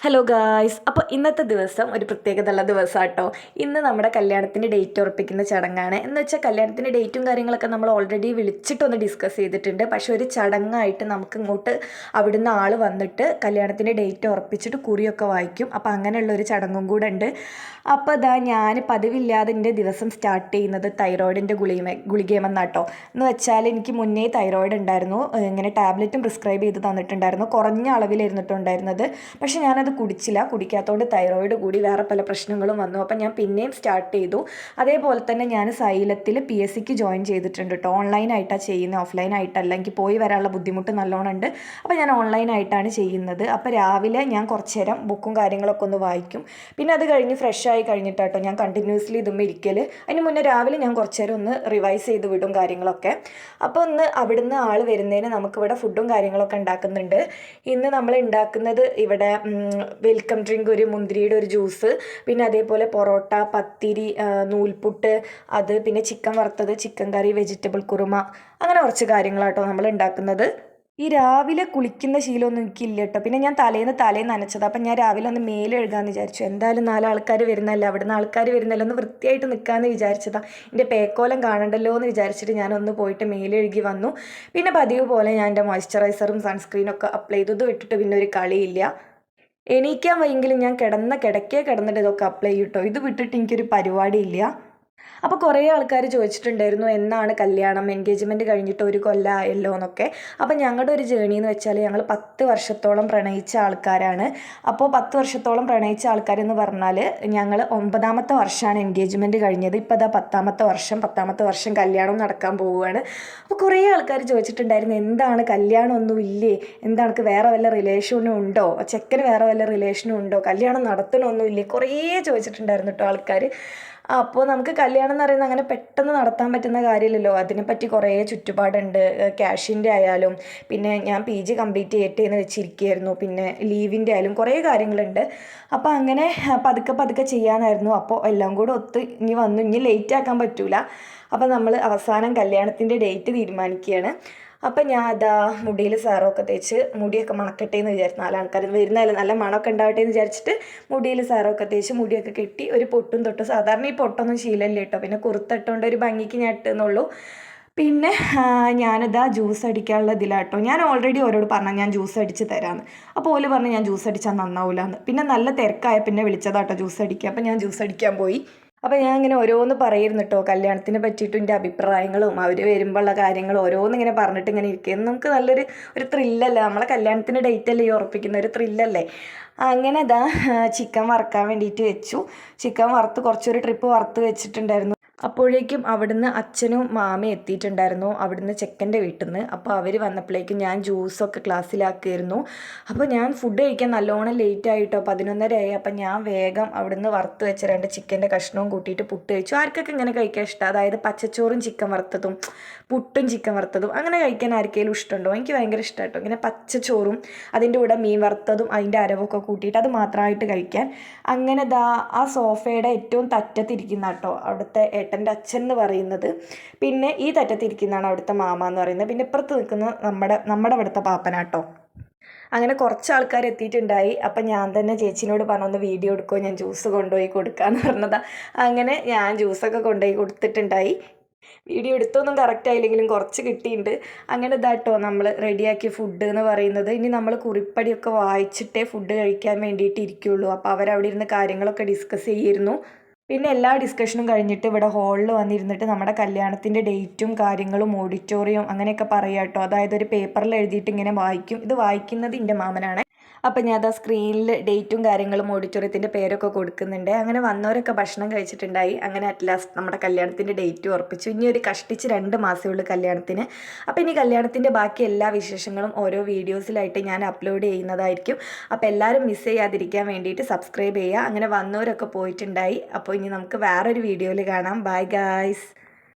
Hello guys, അപ്പോൾ ഇന്നത്തെ ദിവസം ഒരു പ്രത്യേകതയുള്ള ദിവസമാണ് കേട്ടോ. ഇന്ന് നമ്മുടെ കല്യാണത്തിൻ്റെ ഡേറ്റ് ഉറപ്പിക്കുന്ന ചടങ്ങാണ്. എന്ന് വെച്ചാൽ കല്യാണത്തിൻ്റെ ഡേറ്റും കാര്യങ്ങളൊക്കെ നമ്മൾ ഓൾറെഡി വിളിച്ചിട്ടൊന്ന് ഡിസ്കസ് ചെയ്തിട്ടുണ്ട്. പക്ഷേ ഒരു ചടങ്ങായിട്ട് നമുക്ക് ഇങ്ങോട്ട് അവിടുന്ന് ആൾ വന്നിട്ട് കല്യാണത്തിൻ്റെ ഡേറ്റ് ഉറപ്പിച്ചിട്ട് കുറിയൊക്കെ വായിക്കും. അപ്പോൾ അങ്ങനെയുള്ളൊരു ചടങ്ങും കൂടെ ഉണ്ട്. അപ്പോൾ ഞാൻ പതിവില്ലാതെ എൻ്റെ ദിവസം സ്റ്റാർട്ട് ചെയ്യുന്നത് തൈറോയിഡിൻ്റെ ഗുളികയുമെന്നാട്ടോ. എന്ന് വെച്ചാൽ എനിക്ക് മുന്നേ തൈറോയിഡ് ഉണ്ടായിരുന്നു. ഇങ്ങനെ ടാബ്ലറ്റും പ്രിസ്ക്രൈബ് ചെയ്ത് തന്നിട്ടുണ്ടായിരുന്നു. കുറഞ്ഞ അളവിലായിരുന്നിട്ടുണ്ടായിരുന്നത്. പക്ഷേ ഞാനത് കുടിക്കാത്തതുകൊണ്ട് തൈറോയിഡ് കൂടി വേറെ പല പ്രശ്നങ്ങളും വന്നു. അപ്പം ഞാൻ പിന്നെയും സ്റ്റാർട്ട് ചെയ്തു. അതേപോലെ തന്നെ ഞാൻ സൈലത്തിൽ PSCക്ക് ജോയിൻ ചെയ്തിട്ടുണ്ട് കേട്ടോ. ഓൺലൈനായിട്ടാണ് ചെയ്യുന്നത്, ഓഫ്ലൈൻ ആയിട്ടല്ല. എനിക്ക് പോയി വരാനുള്ള ബുദ്ധിമുട്ട് നല്ലോണം ഉണ്ട്. അപ്പോൾ ഞാൻ ഓൺലൈനായിട്ടാണ് ചെയ്യുന്നത്. അപ്പോൾ രാവിലെ ഞാൻ കുറച്ച് നേരം ബുക്കും കാര്യങ്ങളൊക്കെ ഒന്ന് വായിക്കും. പിന്നെ അത് കഴിഞ്ഞ് ഫ്രഷ് ആയി കഴിഞ്ഞിട്ടാട്ടോ ഞാൻ കണ്ടിന്യൂസ്ലി ഇതുമ്പോൾ ഇരിക്കൽ. അതിന് മുന്നേ രാവിലെ ഞാൻ കുറച്ച് നേരം ഒന്ന് റിവൈസ് ചെയ്ത് വിടും കാര്യങ്ങളൊക്കെ. അപ്പോൾ ഒന്ന് അവിടുന്ന് ആൾ വരുന്നതിന് നമുക്കിവിടെ ഫുഡും കാര്യങ്ങളൊക്കെ ഉണ്ടാക്കുന്നുണ്ട്. ഇന്ന് നമ്മൾ ഉണ്ടാക്കുന്നത് ഇവിടെ വെൽക്കം ഡ്രിങ്ക്, ഒരു മുന്തിരിയുടെ ഒരു ജ്യൂസ്, പിന്നെ അതേപോലെ പൊറോട്ട, പത്തിരി, നൂൽപുട്ട്, അത് പിന്നെ ചിക്കൻ വറുത്തത്, ചിക്കൻ കറി, വെജിറ്റബിൾ കുറുമ, അങ്ങനെ കുറച്ച് കാര്യങ്ങളാട്ടോ നമ്മൾ ഉണ്ടാക്കുന്നത്. ഈ രാവിലെ കുളിക്കുന്ന ശീലമൊന്നും എനിക്കില്ല കേട്ടോ. പിന്നെ ഞാൻ തലേന്ന് നനച്ചത്. അപ്പം ഞാൻ രാവിലെ ഒന്ന് മേലെ എഴുതാമെന്ന് വിചാരിച്ചു. എന്തായാലും 4 ആൾക്കാർ വരുന്നല്ലോ, അവിടുന്ന് ആൾക്കാർ വരുന്നല്ലോ, ഒന്ന് വൃത്തിയായിട്ട് നിൽക്കാമെന്ന് വിചാരിച്ചതാണ്. എൻ്റെ പേക്കോലം കാണണ്ടല്ലോ എന്ന് വിചാരിച്ചിട്ട് ഞാനൊന്ന് പോയിട്ട് മേലെ എഴുകി വന്നു. പിന്നെ പതിവ് പോലെ ഞാൻ എൻ്റെ മോയ്സ്ചറൈസറും സൺസ്ക്രീനൊക്കെ അപ്ലൈ ചെയ്തത് വിട്ടിട്ട് പിന്നെ ഒരു കളിയില്ല. എണീക്കാൻ വയ്യെങ്കിലും ഞാൻ കിടന്നിട്ട് ഇതൊക്കെ അപ്ലൈ ചെയ്യും കേട്ടോ. ഇത് വിട്ടിട്ട് എനിക്കൊരു പരിപാടിയില്ല. അപ്പോൾ കുറേ ആൾക്കാർ ചോദിച്ചിട്ടുണ്ടായിരുന്നു എന്നാണ് കല്യാണം, എൻഗേജ്മെൻറ്റ് കഴിഞ്ഞിട്ട് 1 കൊല്ലമായല്ലോ എന്നൊക്കെ. അപ്പോൾ ഞങ്ങളുടെ ഒരു ജേണി എന്ന് വെച്ചാൽ ഞങ്ങൾ 10 വർഷത്തോളം പ്രണയിച്ച ആൾക്കാരാണ്. അപ്പോൾ 10 വർഷത്തോളം പ്രണയിച്ച ആൾക്കാരെന്ന് പറഞ്ഞാൽ ഞങ്ങൾ 9ാമത്തെ വർഷമാണ് എൻഗേജ്മെൻറ്റ് കഴിഞ്ഞത്. ഇപ്പോൾ അതാ 10ാമത്തെ വർഷം കല്യാണം നടക്കാൻ പോവുകയാണ്. അപ്പോൾ കുറേ ആൾക്കാർ ചോദിച്ചിട്ടുണ്ടായിരുന്നു എന്താണ് കല്യാണമൊന്നും ഇല്ലേ, എന്താണ് വേറെ വല്ല റിലേഷനും ഉണ്ടോ, ചെക്കന് വേറെ വല്ല റിലേഷനും ഉണ്ടോ, കല്യാണം നടത്തണമൊന്നും ഇല്ലേ, കുറേ ചോദിച്ചിട്ടുണ്ടായിരുന്നു കേട്ടോ ആൾക്കാർ. അപ്പോൾ നമുക്ക് കല്യാണം എന്ന് പറയുന്നത് അങ്ങനെ പെട്ടെന്ന് നടത്താൻ പറ്റുന്ന കാര്യമില്ലല്ലോ. അതിനെപ്പറ്റി കുറേ ചുറ്റുപാടുണ്ട്. ക്യാഷിൻ്റെ ആയാലും, പിന്നെ ഞാൻ PG കംപ്ലീറ്റ് ചെയ്യട്ടെ എന്ന് വെച്ചിരിക്കുകയായിരുന്നു, പിന്നെ ലീവിൻ്റെ ആയാലും കുറേ കാര്യങ്ങളുണ്ട്. അപ്പോൾ അങ്ങനെ പതുക്കെ ചെയ്യാനായിരുന്നു. അപ്പോൾ എല്ലാം കൂടെ ഒത്ത് ഇനി ലേറ്റ് ആക്കാൻ പറ്റൂല. അപ്പോൾ നമ്മൾ അവസാനം കല്യാണത്തിൻ്റെ ഡേറ്റ് തീരുമാനിക്കുകയാണ്. അപ്പം ഞാൻ മുടിയിൽ സാറൊക്കെ തേച്ച് മുടിയൊക്കെ മണക്കട്ടെ എന്ന് വിചാരിച്ചു. 4 ആൾക്കാർ വരുന്നതല്ലേ, നല്ല മണമൊക്കെ ഉണ്ടാവട്ടെ എന്ന് വിചാരിച്ചിട്ട് മുടിയിൽ സാറൊക്കെ തേച്ച് മുടിയൊക്കെ കെട്ടി ഒരു പൊട്ടും തൊട്ട്. സാധാരണ ഈ പൊട്ടൊന്നും ശീലമല്ല കേട്ടോ. പിന്നെ കുറുത്തട്ടുകൊണ്ട് ഒരു ഭംഗിക്ക് ഞാൻ ഇട്ടെന്നുള്ളൂ. പിന്നെ ജ്യൂസ് അടിക്കാനുള്ള ഇതിലാട്ടോ. ഞാൻ ഓൾറെഡി ഓരോട് പറഞ്ഞാൽ ഞാൻ ജ്യൂസ് അടിച്ച് തരാമെന്ന്. അപ്പോൾ ഓല് പറഞ്ഞ് ഞാൻ ജ്യൂസ് അടിച്ചാൽ നന്നാവില്ല എന്ന്. പിന്നെ നല്ല തിരക്കായ പിന്നെ വിളിച്ചതാട്ടോ ജ്യൂസ് അടിക്കുക. അപ്പം ഞാൻ ജ്യൂസ് അടിക്കാൻ പോയി. അപ്പോൾ ഞാൻ ഇങ്ങനെ ഓരോന്ന് പറയുന്നു കേട്ടോ, കല്യാണത്തിനെ പറ്റിയിട്ടും എൻ്റെ അഭിപ്രായങ്ങളും അവർ വരുമ്പോഴുള്ള കാര്യങ്ങളും ഓരോന്നിങ്ങനെ പറഞ്ഞിട്ട് ഇങ്ങനെ ഇരിക്കും. നമുക്ക് നല്ലൊരു ത്രില്ലല്ലേ, നമ്മളെ കല്യാണത്തിൻ്റെ ഡേറ്റല്ലേ ഈ ഉറപ്പിക്കുന്ന, ഒരു ത്രില്ലല്ലേ. അങ്ങനെ ചിക്കൻ വറുക്കാൻ വേണ്ടിയിട്ട് വെച്ചു. ചിക്കൻ വറുത്ത് കുറച്ചൊരു ട്രിപ്പ് വറുത്ത് വെച്ചിട്ടുണ്ടായിരുന്നു. അപ്പോഴേക്കും അവിടുന്ന് അച്ഛനും മാമയും എത്തിയിട്ടുണ്ടായിരുന്നു, അവിടുന്ന് ചെക്കൻ്റെ വീട്ടിൽ നിന്ന്. അപ്പോൾ അവർ വന്നപ്പോഴേക്കും ഞാൻ ജ്യൂസൊക്കെ ക്ലാസ്സിലാക്കിയിരുന്നു. അപ്പോൾ ഞാൻ ഫുഡ് കഴിക്കാൻ നല്ലോണം ലേറ്റ് ആയിട്ടോ, 11:30 ആയി. അപ്പം ഞാൻ വേഗം അവിടുന്ന് വറുത്ത് വെച്ച 2 ചിക്കൻ്റെ കഷ്ണവും കൂട്ടിയിട്ട് പുട്ട് കഴിച്ചു. ആർക്കൊക്കെ ഇങ്ങനെ കഴിക്കാൻ ഇഷ്ടം, അതായത് പച്ചച്ചോറും ചിക്കൻ വറുത്തതും പുട്ടും ചിക്കൻ വറുത്തതും അങ്ങനെ കഴിക്കാൻ ആർക്കെങ്കിലും ഇഷ്ടമുണ്ടോ? എനിക്ക് ഭയങ്കര ഇഷ്ടം കേട്ടോ. ഇങ്ങനെ പച്ചച്ചോറും അതിൻ്റെ കൂടെ മീൻ വറുത്തതും അതിൻ്റെ അരവൊക്കെ കൂട്ടിയിട്ട് അത് മാത്രമായിട്ട് കഴിക്കാൻ. അങ്ങനെ ആ സോഫയുടെ ഏറ്റവും തറ്റത്തിരിക്കുന്ന കേട്ടോ അവിടുത്തെ ഏട്ടൻ്റെ അച്ഛൻ എന്ന് പറയുന്നത്. പിന്നെ ഈ തറ്റത്തിരിക്കുന്നതാണ് അവിടുത്തെ മാമ എന്ന് പറയുന്നത്. പിന്നെ ഇപ്പുറത്ത് നിൽക്കുന്നത് നമ്മുടെ അവിടുത്തെ പാപ്പനാട്ടോ. അങ്ങനെ കുറച്ച് ആൾക്കാർ എത്തിയിട്ടുണ്ടായി. അപ്പം ഞാൻ തന്നെ ചേച്ചീനോട് പറഞ്ഞൊന്ന് വീഡിയോ എടുക്കുമോ, ഞാൻ ജ്യൂസ് കൊണ്ടുപോയി കൊടുക്കാമെന്ന് പറഞ്ഞതാണ്. അങ്ങനെ ഞാൻ ജ്യൂസൊക്കെ കൊണ്ടുപോയി കൊടുത്തിട്ടുണ്ടായി. വീഡിയോ എടുത്തൊന്നും കറക്റ്റ് ആയില്ലെങ്കിലും കുറച്ച് കിട്ടിയിട്ടുണ്ട്. അങ്ങനെ നമ്മൾ റെഡിയാക്കിയ ഫുഡ് എന്ന് പറയുന്നത്. ഇനി നമ്മൾ കുറിപ്പടിയൊക്കെ വായിച്ചിട്ടേ ഫുഡ് കഴിക്കാൻ വേണ്ടിയിട്ട് ഇരിക്കുകയുള്ളൂ. അപ്പോൾ അവരവിടെ ഇരുന്ന് കാര്യങ്ങളൊക്കെ ഡിസ്കസ് ചെയ്യുമായിരുന്നു. പിന്നെ എല്ലാ ഡിസ്കഷനും കഴിഞ്ഞിട്ട് ഇവിടെ ഹാളിൽ വന്നിരുന്നിട്ട് നമ്മുടെ കല്യാണത്തിൻ്റെ ഡേറ്റും കാര്യങ്ങളും ഓഡിറ്റോറിയം അങ്ങനെയൊക്കെ പറയാം കേട്ടോ. അതായത് ഒരു പേപ്പറിൽ എഴുതിയിട്ട് ഇങ്ങനെ വായിക്കും. ഇത് വായിക്കുന്നത് എൻ്റെ മാമനാണ്. അപ്പം ഞാൻ സ്ക്രീനിൽ ഡേറ്റും കാര്യങ്ങളും ഓഡിറ്റോറിയത്തിൻ്റെ പേരൊക്കെ കൊടുക്കുന്നുണ്ട്. അങ്ങനെ വന്നവരൊക്കെ ഭക്ഷണം കഴിച്ചിട്ടുണ്ടായി. അങ്ങനെ അറ്റ് ലാസ്റ്റ് നമ്മുടെ കല്യാണത്തിൻ്റെ ഡേറ്റ് ഉറപ്പിച്ചു. ഇനി ഒരു കഷ്ടിച്ച് 2 മാസമേ ഉള്ളൂ കല്യാണത്തിന്. അപ്പോൾ ഇനി കല്യാണത്തിൻ്റെ ബാക്കി എല്ലാ വിശേഷങ്ങളും ഓരോ വീഡിയോസിലായിട്ട് ഞാൻ അപ്ലോഡ് ചെയ്യുന്നതായിരിക്കും. അപ്പോൾ എല്ലാവരും മിസ് ചെയ്യാതിരിക്കാൻ വേണ്ടിയിട്ട് സബ്സ്ക്രൈബ് ചെയ്യുക. അങ്ങനെ വന്നവരൊക്കെ പോയിട്ടുണ്ടായി. അപ്പോൾ ഇനി നമുക്ക് വേറൊരു വീഡിയോയിൽ കാണാം. Bye guys.